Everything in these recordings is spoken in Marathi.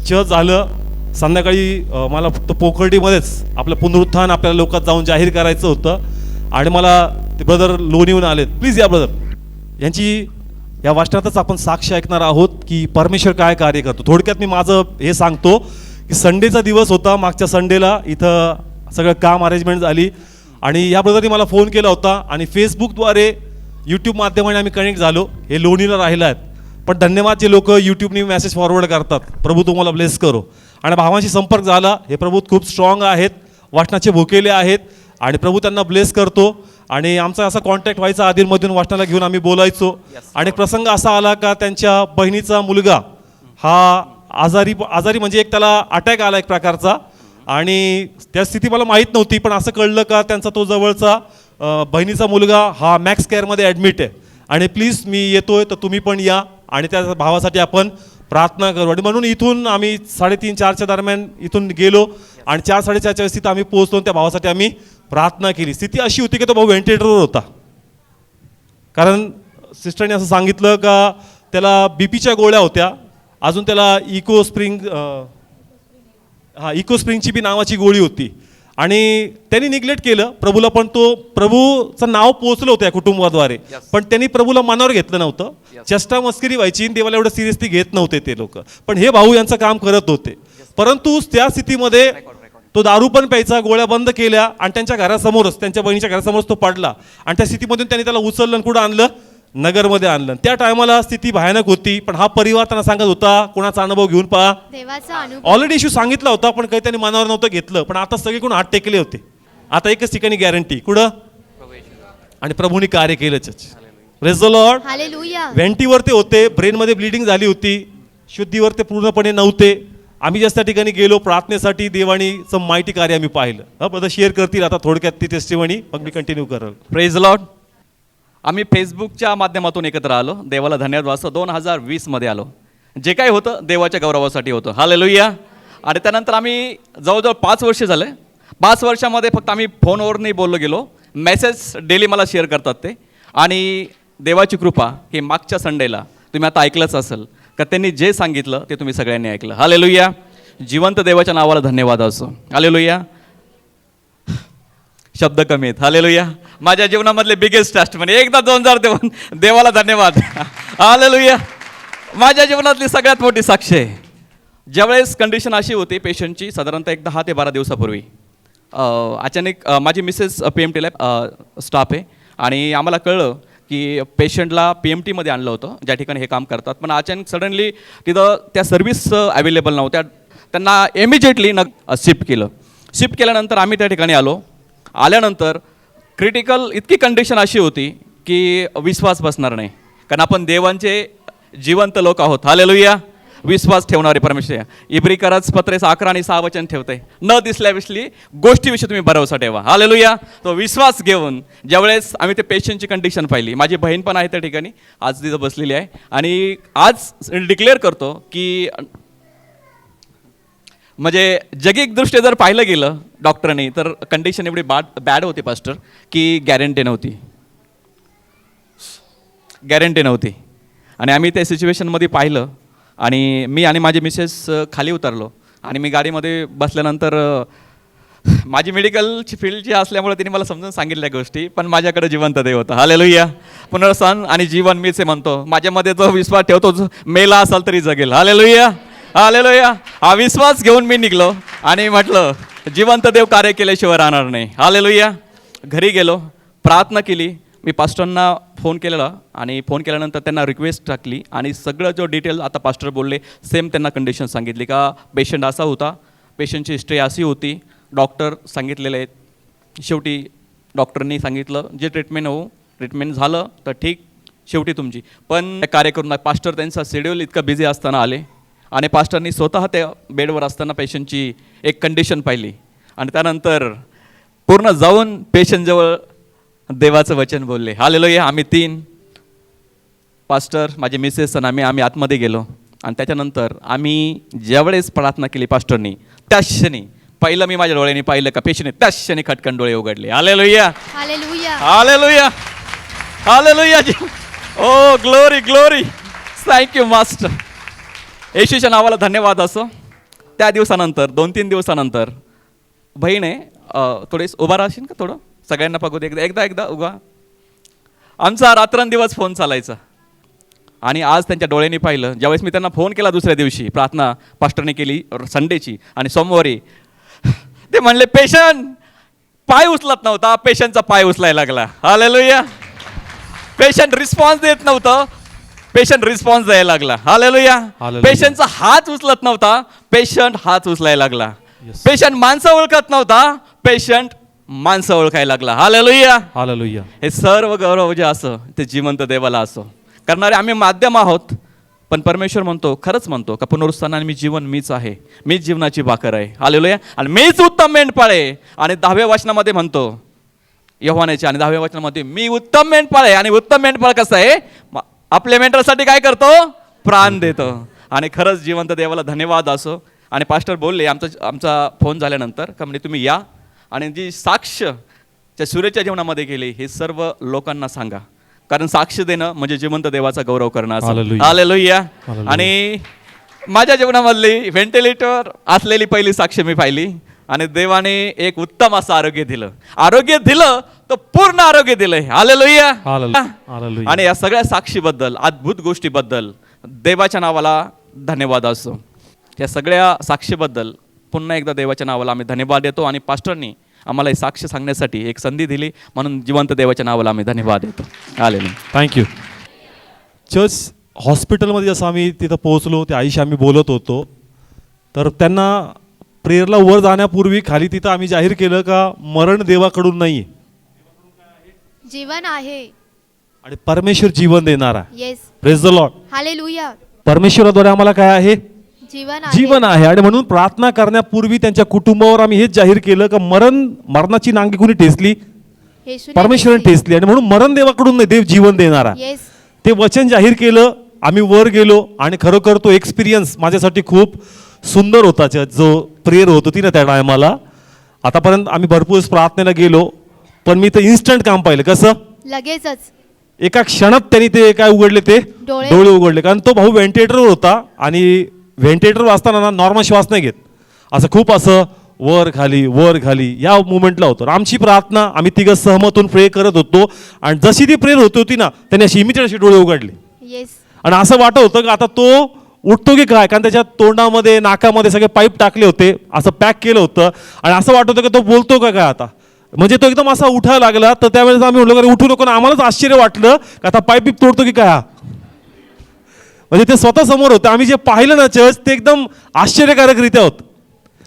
चर्च झालं. संध्याकाळी मला फक्त पोखर्डीमध्येच आपलं पुनरुत्थान आपल्याला लोकात जाऊन जाहीर करायचं होतं. आणि मला ते ब्रदर लोणीहून आलेत. प्लीज या ब्रदर. यांची या वाचनातच आपण साक्ष ऐकणार आहोत की परमेश्वर काय कार्य करतो. थोडक्यात मी माझं हे सांगतो की संडेचा दिवस होता. मागच्या संडेला इथं सगळं काम अरेंजमेंट झाली आणि या ब्रदरनी मला फोन केला होता आणि फेसबुकद्वारे यूट्यूब माध्यमाने आम्ही कनेक्ट झालो. हे लोणीला राहिला आहेत, पण धन्यवाद जे लोक यूट्यूबनी मेसेज फॉरवर्ड करतात. प्रभू तुम्हाला ब्लेस करो. आणि भावांशी संपर्क झाला. हे प्रभू खूप स्ट्रॉंग आहेत, वाचनाचे भुकेले आहेत आणि प्रभू त्यांना ब्लेस करतो. आणि आमचा असा कॉन्टॅक्ट व्हायचा आधीमधून वाचनाला घेऊन आम्ही बोलायचो. आणि प्रसंग असा आला का त्यांच्या बहिणीचा मुलगा हा आजारी म्हणजे एक त्याला अटॅक आला एक प्रकारचा. आणि त्या स्थिती मला माहीत नव्हती, पण असं कळलं का त्यांचा तो जवळचा बहिणीचा मुलगा हा मॅक्स केअरमध्ये ॲडमिट आहे. आणि प्लीज मी येतोय तर तुम्ही पण या आणि त्या भावासाठी आपण प्रार्थना करू. आणि म्हणून इथून आम्ही 3:30-4च्या दरम्यान इथून गेलो आणि 4-4:30च्या स्थितीत आम्ही पोहोचलो. त्या भावासाठी आम्ही प्रार्थना केली. स्थिती अशी होती की तो भाऊ व्हेंटिलेटरवर होता. कारण सिस्टरने असं सांगितलं का त्याला बीपीच्या गोळ्या होत्या, अजून त्याला इकोस्प्रिंगची बी नावाची गोळी होती. आणि त्यांनी निग्लेक्ट केलं प्रभूला, पण तो प्रभूचं नाव पोहोचलं होतं या कुटुंबाद्वारे. पण त्यांनी प्रभूला मनावर घेतलं नव्हतं. चेष्टा मस्करी व्हायची, देवाला एवढं सिरियसली घेत नव्हते ते लोक. पण हे भाऊ यांचं काम करत होते. परंतु त्या स्थितीमध्ये तो दारू पण प्यायचा, गोळ्या बंद केल्या आणि त्यांच्या घरासमोरच, त्यांच्या बहिणीच्या घरासमोरच तो पडला. आणि त्या स्थितीमधून त्यांनी त्याला उचललं आणि कुठं आणलं, नगरमध्ये आणलं. त्या टायमाला स्थिती भयानक होती. पण हा परिवार त्यांना सांगत होता कोणाचा अनुभव घेऊन पहा. ऑलरेडी इश्यू सांगितला होता, पण काही त्यांनी मनावर नव्हतं घेतलं. पण आता सगळीकडून हात टेकले होते. आता एकच ठिकाणी गॅरंटी, कुठं, आणि प्रभूंनी कार्य केलं. Praise the Lord. व्हेंटीवर ते होते, ब्रेनमध्ये ब्लिडिंग झाली होती, शुद्धीवर ते पूर्णपणे नव्हते. आम्ही जास्त त्या ठिकाणी गेलो प्रार्थनेसाठी. देवानीचं माहिती कार्य आम्ही पाहिलं. ब्रदर शेअर करतील आता थोडक्यात ती टेस्टिमनी, मग मी कंटिन्यू करेल. Praise the Lord. आम्ही फेसबुकच्या माध्यमातून एकत्र आलो. देवाला धन्यवाद वाचतो. 2020मध्ये आलो. जे काही होतं देवाच्या गौरवासाठी होतं. हालेलुया. आणि त्यानंतर आम्ही जवळजवळ 5 वर्ष झाले. 5 वर्षामध्ये फक्त आम्ही फोनवर नाही बोललो गेलो, मेसेज डेली मला शेअर करतात ते. आणि देवाची कृपा ही मागच्या संडेला तुम्ही आता ऐकलंच असेल का त्यांनी जे सांगितलं ते तुम्ही सगळ्यांनी ऐकलं. हालेलुया. जिवंत देवाच्या नावाला धन्यवाद असो. हालेलुया. शब्द कमी आहेत. हालेलुया. माझ्या जीवनामधले बिगेस्ट टेस्ट म्हणजे एकदा 2000 देऊन देवाला धन्यवाद. हालेलुया. माझ्या जीवनातली सगळ्यात मोठी साक्ष आहे. ज्यावेळेस कंडिशन अशी होती पेशंटची, साधारणतः एक 10 ते 12 दिवसापूर्वी अचानक माझी मिसेस PMT स्टाफ आहे आणि आम्हाला कळलं की पेशंटला PMTमध्ये आणलं होतं, ज्या ठिकाणी हे काम करतात. पण अचानक सडनली तिथं त्या सर्व्हिस अवेलेबल नव्हत्या. त्यांना इमिजिएटली शिफ्ट केलं. शिफ्ट केल्यानंतर आम्ही त्या ठिकाणी आलो. आल्यानंतर क्रिटिकल इतकी कंडिशन अशी होती की विश्वास बसणार नाही, कारण आपण देवांचे जिवंत लोक आहोत. हालेलुया. विश्वास ठेवणारे परमेश्वर. इब्रिकरास पत्रे 11 आणि 6 वचन ठेवते, न दिसल्याविषयी गोष्टीविषयी तुम्ही भरोसा ठेवा. हालेलुया. तो विश्वास घेऊन ज्यावेळेस आम्ही ते पेशंटची कंडिशन पाहिली, माझी बहीण पण आहे त्या ठिकाणी, आज तिथं बसलेली आहे. आणि आज डिक्लेअर करतो की म्हणजे जगिकदृष्ट्या जर पाहिलं गेलं डॉक्टरने तर कंडिशन एवढी बॅड होती पास्टर की गॅरंटी नव्हती. आणि आम्ही त्या सिच्युएशनमध्ये पाहिलं आणि मी आणि माझे मिसेस खाली उतरलो. आणि मी गाडीमध्ये बसल्यानंतर माझी मेडिकलची फील्डची असल्यामुळे तिने मला समजून सांगितल्या गोष्टी, पण माझ्याकडे जिवंत देव होता. हालेलुया. पुनर्स्थान आणि जीवन मीच आहे म्हणतो. माझ्यामध्ये जो विश्वास ठेवतो, जो मेला असाल तरी जगेल. हालेलुया. हालेलुया. हा विश्वास घेऊन मी निघलो आणि म्हटलं जिवंत देव कार्य केल्याशिवाय राहणार नाही. हालेलुया. घरी गेलो, प्रार्थना केली. मी पास्टरना फोन केलेला आणि फोन केल्यानंतर त्यांना रिक्वेस्ट टाकली आणि सगळं जो डिटेल आता पास्टर बोलले सेम त्यांना कंडिशन सांगितली का पेशंट असा होता, पेशंटची हिस्ट्री अशी होती, डॉक्टर सांगितलेले आहेत. शेवटी डॉक्टरनी सांगितलं जे ट्रीटमेंट झालं तर ठीक, शेवटी तुमची पण कार्य करून. पास्टर त्यांचा शेड्यूल इतकं बिझी असताना आले आणि पास्टरनी स्वतः त्या बेडवर असताना पेशंटची एक कंडिशन पाहिली आणि त्यानंतर पूर्ण जाऊन पेशंटजवळ देवाचं वचन बोलले. हालेलुया. आम्ही 3 पास्टर, माझे मिसेस आणि आम्ही आतमध्ये गेलो आणि त्याच्यानंतर आम्ही ज्यावेळेस प्रार्थना केली पास्टरनी, त्याच क्षणी पहिलं मी माझ्या डोळ्यांनी पाहिलं का पेशंट त्याच क्षणी खटकन डोळे उघडले. Hallelujah. Hallelujah. Hallelujah. Hallelujah. Oh glory glory. Thank you master. येशूच्या नावाला धन्यवाद असो. त्या दिवसानंतर 2-3 दिवसानंतर बहीण आहे थोडेस उभा राहशील का थोडं सगळ्यांना बघू दे एकदा उभा. आमचा रात्रंदिवस फोन चालायचा आणि आज त्यांच्या डोळ्यांनी पाहिलं ज्यावेळेस मी त्यांना फोन केला दुसऱ्या दिवशी प्रार्थना पास्टरने केली संडेची आणि सोमवारी ते म्हणले पेशंट पाय उचलत नव्हता पेशंटचा पाय उचलायला लागला. हालेलुया. पेशंट रिस्पॉन्स देत नव्हतं पेशंट रिस्पॉन्स द्यायला लागला. हालेलुया. हालेलुया. पेशंटचा हात उचलत नव्हता पेशंट हात उचलायला लागला. Yes. पेशंट माणसं ओळखत नव्हता पेशंट माणसं ओळखायला लागला. हालेलुया. हालेलुया. हे सर्व गौरव जे असं ते जिवंत देवाला असो करणारे आम्ही माध्यम आहोत पण परमेश्वर म्हणतो खरंच म्हणतो का पुनरुत्थानाने मी जीवन मीच आहे मीच जीवनाची भाकर आहे. हालेलुया. आणि मीच उत्तम मेंढपाळ आहे. आणि 10व्या वचनामध्ये म्हणतो योहानाच्या आणि 10व्या वचनामध्ये मी उत्तम मेंढपाळ आहे. आणि उत्तम मेंढपाळ कसं आहे आपल्या मेंढरासाठी काय करतो प्राण देतो. आणि खरंच जिवंत देवाला धन्यवाद असो. आणि पास्टर बोलले आमचा फोन झाल्यानंतर का म्हणजे तुम्ही या आणि जी साक्ष त्या सूर्याच्या जीवनामध्ये गेली हे सर्व लोकांना सांगा कारण साक्ष देणं म्हणजे जिवंत देवाचा गौरव करणं असं. हालेलुया. हालेलुया. हालेलुया. आणि माझ्या जीवनामधली व्हेंटिलेटर असलेली पहिली साक्ष मी पाहिली आणि देवाने एक उत्तम असं आरोग्य दिलं तर पूर्ण आरोग्य दिलंय. हालेलुया. हालेलुया. हालेलुया. आणि या सगळ्या साक्षीबद्दल अद्भुत गोष्टीबद्दल देवाच्या नावाला धन्यवाद असो. या सगळ्या साक्षीबद्दल पुन्हा एकदा देवाच्या नावाला आम्ही धन्यवाद देतो. आणि पास्टरनी आम्हाला ही साक्ष सांगण्यासाठी एक संधी दिली म्हणून जिवंत देवाच्या नावाला आम्ही धन्यवाद देतो. हालेलुया. थँक्यू. चर्च हॉस्पिटलमध्ये जसं आम्ही तिथं पोहोचलो त्या आईशी आम्ही बोलत होतो तर त्यांना प्रेयरला वर जाण्यापूर्वी खाली तिथं आम्ही जाहीर केलं का मरण देवाकडून नाही आहे जीवन आहे. आणि परमेश्वर जीवन देणार आहे. Yes. Praise the Lord. Hallelujah. परमेश्वराद्वारे आम्हाला काय आहे जीवन आहे. जीवन आहे. आणि म्हणून प्रार्थना करण्यापूर्वी त्यांच्या कुटुंबावर आम्ही हेच जाहीर केलं का मरणाची नांगी कुणी ठेचली येशूने परमेश्वराने ठेचली आणि म्हणून मरण देवाकडून नाही देव जीवन देणार आहे. येस. ते वचन जाहीर केलं आम्ही वर गेलो आणि खरोखर तो एक्सपिरियन्स माझ्यासाठी खूप सुंदर होता. जो प्रेयर होत होती ना त्या टायमाला आतापर्यंत आम्ही भरपूर प्रार्थनेला गेलो पण मी तर इन्स्टंट काम पाहिलं कसं लगेचच एका क्षणात त्यांनी ते काय उघडले ते डोळे उघडले कारण तो भाऊ व्हेंटिलेटरवर होता आणि व्हेंटिलेटरवर असताना ना नॉर्मल श्वास नाही घेत असं खूप असं वर खाली या मुवमेंटला होतं. आमची प्रार्थना आम्ही तिघं सहमत होऊन प्रे करत होतो आणि जशी ती प्रेयर होत होती ना त्यांनी अशी इमिजिएट अशी डोळे उघडले येस. आणि असं वाटत होतं की आता तो उठतो की काय कारण त्याच्या तोंडामध्ये नाकामध्ये सगळे पाईप टाकले होते असं पॅक केलं होतं आणि असं वाटत होतं की तो बोलतो का काय आता म्हणजे तो एकदम असा उठायला लागला तर त्यावेळेस आम्ही म्हणलो उठू नको ना आम्हालाच आश्चर्य वाटलं की आता पाईप बीप तोडतो की काय हा म्हणजे ते स्वतः समोर होतं. आम्ही जे पाहिलं ना चर्च ते एकदम आश्चर्यकारकरित्या होतं.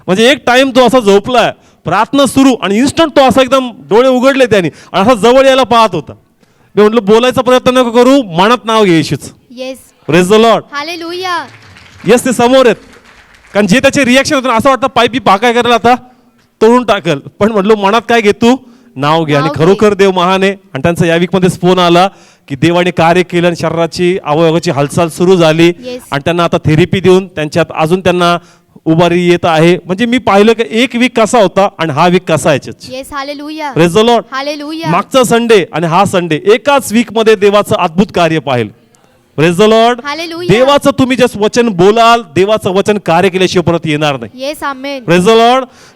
म्हणजे एक टाइम तो असा झोपलाय प्रार्थना सुरू आणि इन्स्टंट तो असा एकदम डोळे उघडले त्याने आणि असा जवळ यायला पाहत होता. मी म्हटलं बोलायचा प्रयत्न नको करू मनात नाव घे येशूच. Yes. Praise the Lord. Hallelujah. Yes ते समोर आहेत कारण जे त्याचे रिॲक्शन होतं असं वाटतं पायपी काय करायला आता तोडून टाकल पण म्हटलं मनात काय घे तू नाव घे. आणि नाव घे. खरोखर देव महान आहे. आणि त्यांचा या वीकमध्येच फोन आला की देवाने कार्य केलं आणि शरीराची अवयवाची हालचाल सुरू झाली Yes. आणि त्यांना आता थेरपी देऊन त्यांच्यात अजून त्यांना उभारी येत आहे. म्हणजे मी पाहिलं की एक वीक कसा होता आणि हा वीक कसा आहे. Yes. Hallelujah. Praise the Lord. Hallelujah. मागचा संडे आणि हा संडे एकाच वीक मध्ये देवाचं अद्भुत कार्य पाहिलं. Praise the Lord. हालेलुया. देवाचं तुम्ही जे वचन बोलाल देवाचं वचन कार्य केल्याशिवाय परत येणार नाही. Yes. Amen. Praise the Lord.